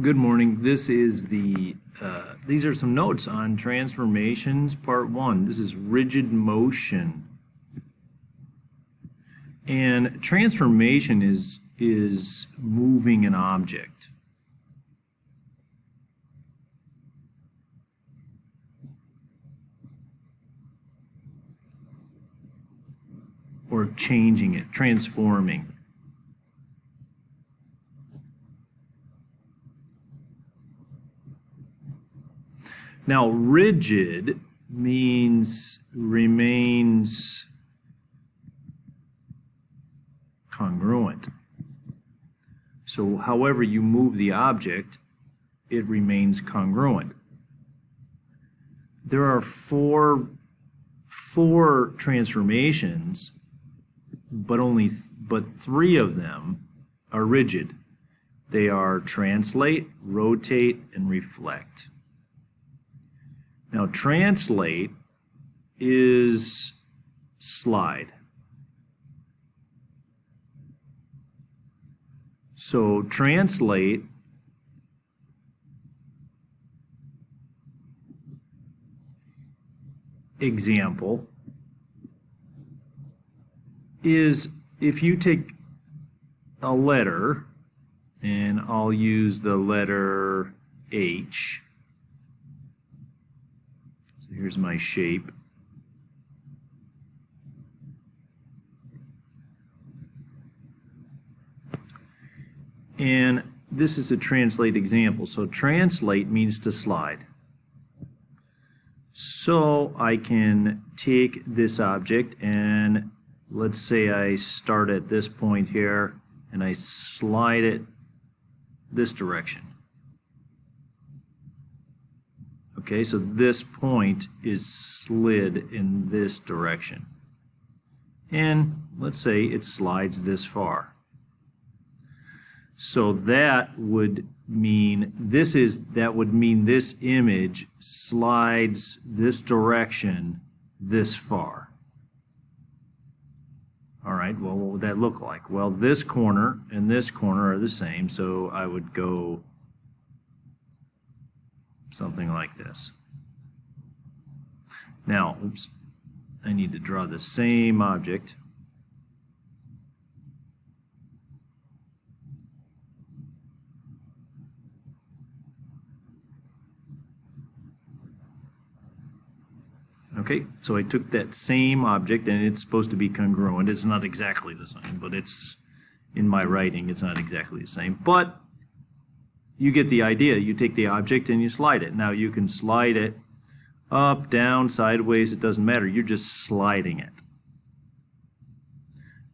Good morning. This is these are some notes on transformations, part one. This is rigid motion. And transformation is moving an object. Or changing it, transforming. Now, rigid means remains congruent. So however you move the object, it remains congruent. There are four transformations, but three of them are rigid. They are translate, rotate, and reflect. Now, translate is slide. So translate example is if you take a letter, and I'll use the letter H. So here's my shape. And this is a translate example. So translate means to slide. So I can take this object and let's say I start at this point here and I slide it this direction. Okay, so this point is slid in this direction. And let's say it slides this far. So that would mean this image slides this direction this far. All right, well, what would that look like? Well, this corner and this corner are the same, so I would go something like this. Now, oops, I need to draw the same object. Okay, so I took that same object and it's supposed to be congruent. It's not exactly the same, but it's in my writing, it's not exactly the same. But you get the idea. You take the object and you slide it. Now you can slide it up, down, sideways, it doesn't matter. You're just sliding it.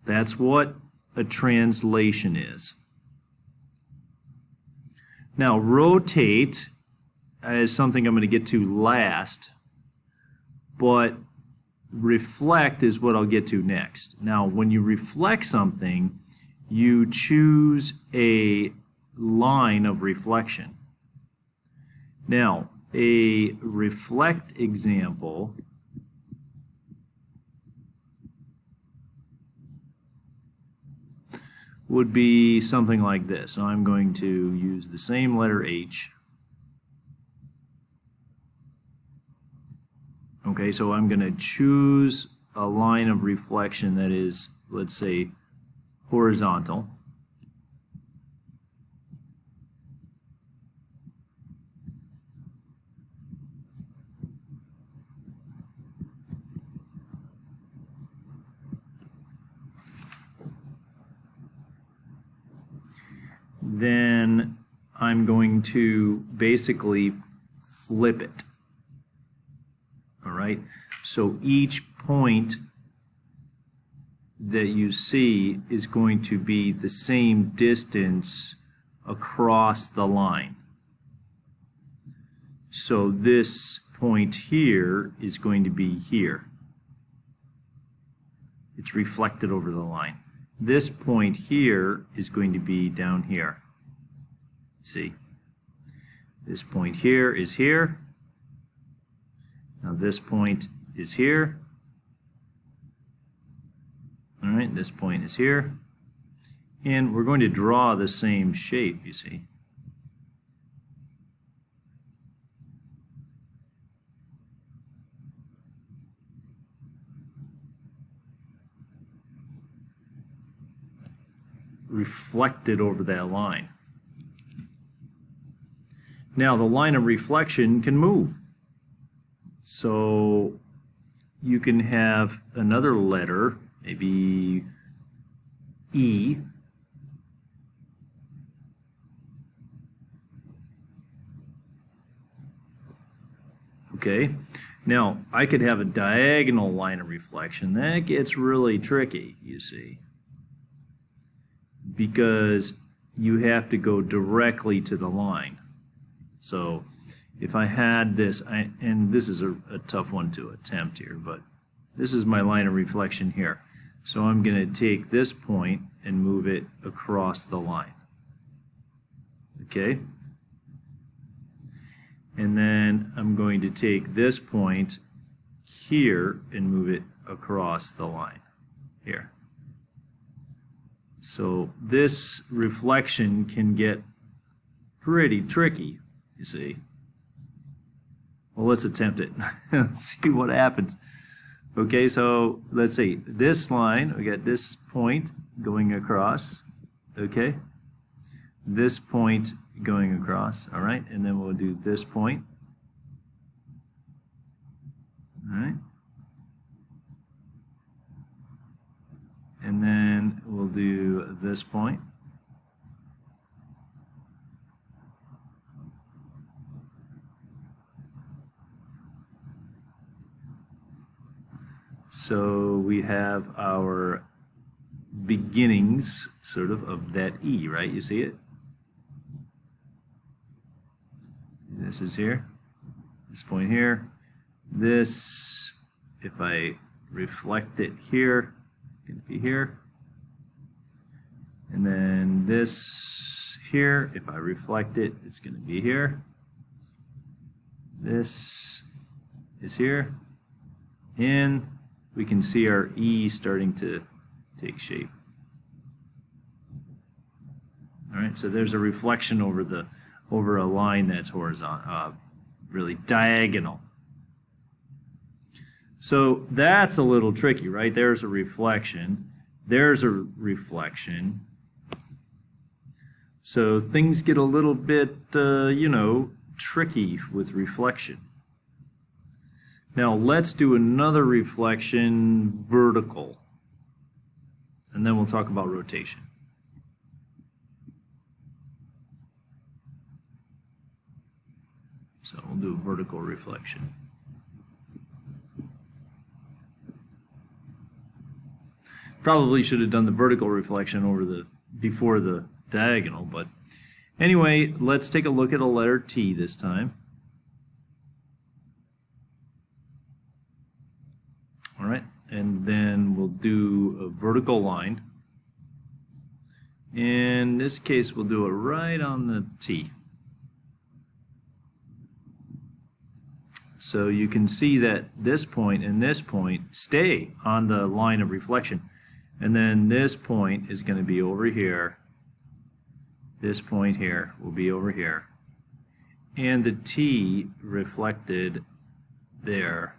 That's what a translation is. Now rotate is something I'm going to get to last. But reflect is what I'll get to next. Now, when you reflect something, you choose a line of reflection. Now, a reflect example would be something like this. So I'm going to use the same letter H. Okay, so I'm going to choose a line of reflection that is, let's say, horizontal. Then I'm going to basically flip it. All right, so each point that you see is going to be the same distance across the line. So this point here is going to be here. It's reflected over the line. This point here is going to be down here. See? This point here is here. Now this point is here. All right, this point is here. And we're going to draw the same shape, you see. reflected over that line. Now the line of reflection can move. So you can have another letter, maybe E. Okay, now I could have a diagonal line of reflection. That gets really tricky, you see, because you have to go directly to the line. So if I had this, and this is a tough one to attempt here, but this is my line of reflection here. So I'm going to take this point and move it across the line. Okay? And then I'm going to take this point here and move it across the line here. So this reflection can get pretty tricky, you see. Well, let's attempt it. Let's see what happens. Okay, so let's see. This line, we got this point going across, okay? This point going across, all right? And then we'll do this point, all right? And then we'll do this point. So we have our beginnings, sort of that E, right? You see it? This is here, this point here. This, if I reflect it here, it's going to be here. And then this here, if I reflect it, it's going to be here. This is here. And we can see our E starting to take shape. All right, so there's a reflection over a line that's horizontal, really diagonal. So that's a little tricky, right? There's a reflection. There's a reflection. So things get a little bit, you know, tricky with reflection. Now let's do another reflection vertical, and then we'll talk about rotation. So we'll do a vertical reflection. Probably should have done the vertical reflection before the diagonal, but anyway, let's take a look at a letter T this time. All right, and then we'll do a vertical line. In this case, we'll do it right on the T. So you can see that this point and this point stay on the line of reflection. And then this point is going to be over here. This point here will be over here. And the T reflected there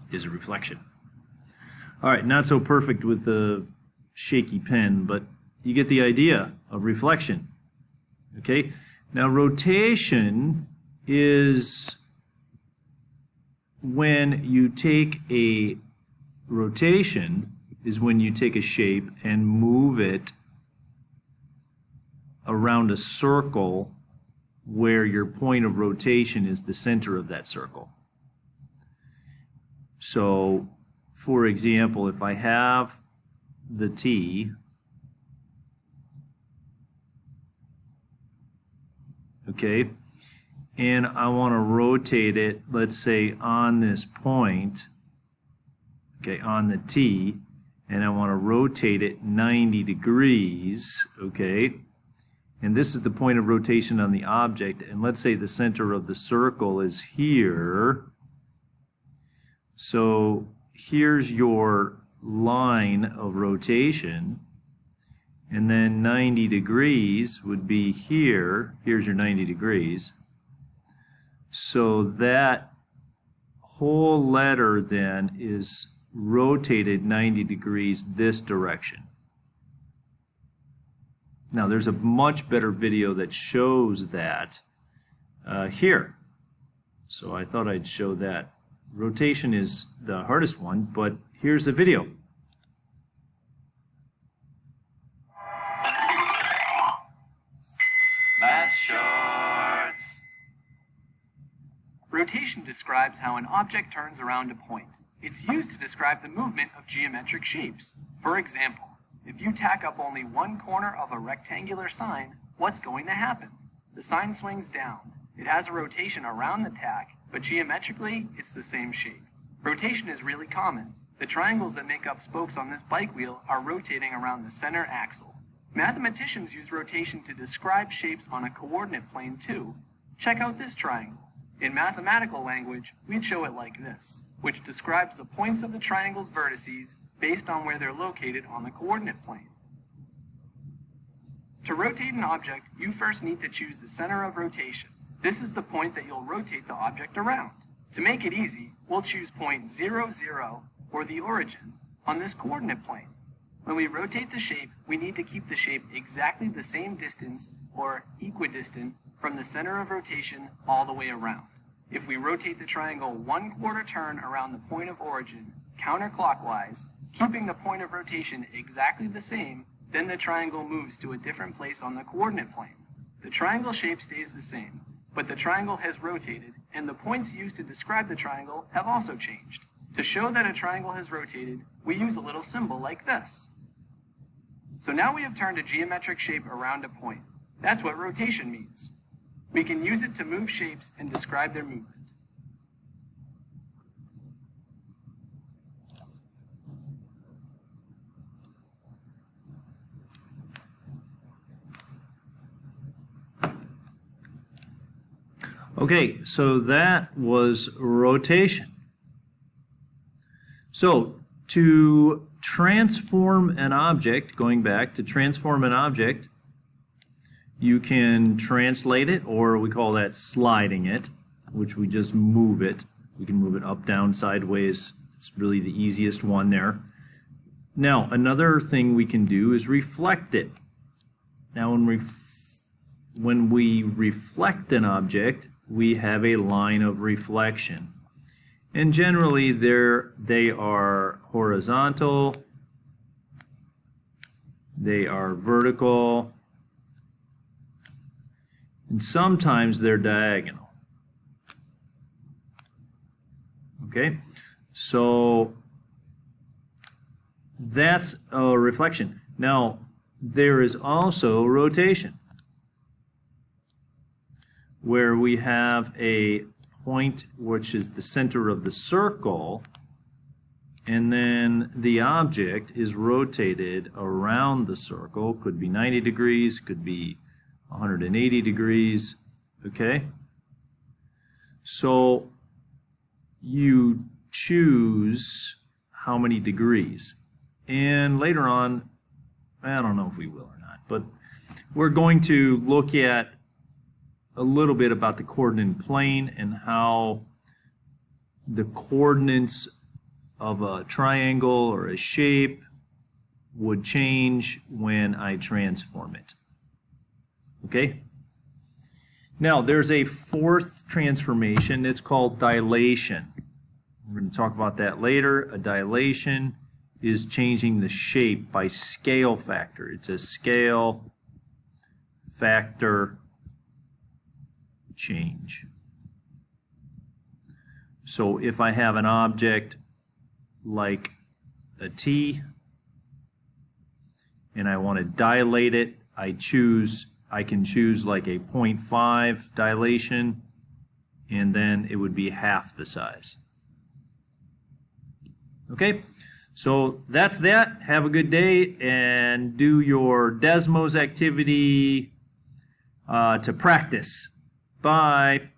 is a reflection. All right, not so perfect with the shaky pen, but you get the idea of reflection. Okay, now rotation is when you take a shape and move it around a circle where your point of rotation is the center of that circle. So, for example, if I have the T, okay, and I want to rotate it, let's say on this point, okay, on the T, and I want to rotate it 90 degrees, okay, and this is the point of rotation on the object, and let's say the center of the circle is here. So here's your line of rotation, and then 90 degrees would be here. Here's your 90 degrees. So that whole letter then is rotated 90 degrees this direction. Now there's a much better video that shows that here. So I thought I'd show that. Rotation is the hardest one, but here's the video. Math Shorts. Rotation describes how an object turns around a point. It's used to describe the movement of geometric shapes. For example, if you tack up only one corner of a rectangular sign, what's going to happen? The sign swings down. It has a rotation around the tack, but geometrically, it's the same shape. Rotation is really common. The triangles that make up spokes on this bike wheel are rotating around the center axle. Mathematicians use rotation to describe shapes on a coordinate plane too. Check out this triangle. In mathematical language, we'd show it like this, which describes the points of the triangle's vertices based on where they're located on the coordinate plane. To rotate an object, you first need to choose the center of rotation. This is the point that you'll rotate the object around. To make it easy, we'll choose point 0, 0, or the origin, on this coordinate plane. When we rotate the shape, we need to keep the shape exactly the same distance, or equidistant, from the center of rotation all the way around. If we rotate the triangle 1/4 turn around the point of origin, counterclockwise, keeping the point of rotation exactly the same, then the triangle moves to a different place on the coordinate plane. The triangle shape stays the same, but the triangle has rotated, and the points used to describe the triangle have also changed. To show that a triangle has rotated, we use a little symbol like this. So now we have turned a geometric shape around a point. That's what rotation means. We can use it to move shapes and describe their movement. Okay, so that was rotation. So to transform an object, going back to transform an object, you can translate it, or we call that sliding it, which we just move it. We can move it up, down, sideways. It's really the easiest one there. Now, another thing we can do is reflect it. Now, when we reflect an object, we have a line of reflection. And generally, they are horizontal, they are vertical, and sometimes they're diagonal. Okay, so that's a reflection. Now, there is also rotation, where we have a point which is the center of the circle, and then the object is rotated around the circle. Could be 90 degrees, could be 180 degrees, okay? So you choose how many degrees. And later on, I don't know if we will or not, but we're going to look at a little bit about the coordinate plane and how the coordinates of a triangle or a shape would change when I transform it. Okay? Now, there's a fourth transformation. It's called dilation. We're going to talk about that later. A dilation is changing the shape by scale factor. It's a scale factor change. So if I have an object like a T and I want to dilate it, I can choose like a 0.5 dilation, and then it would be half the size. Okay, so that's that. Have a good day and do your Desmos activity to practice. Bye.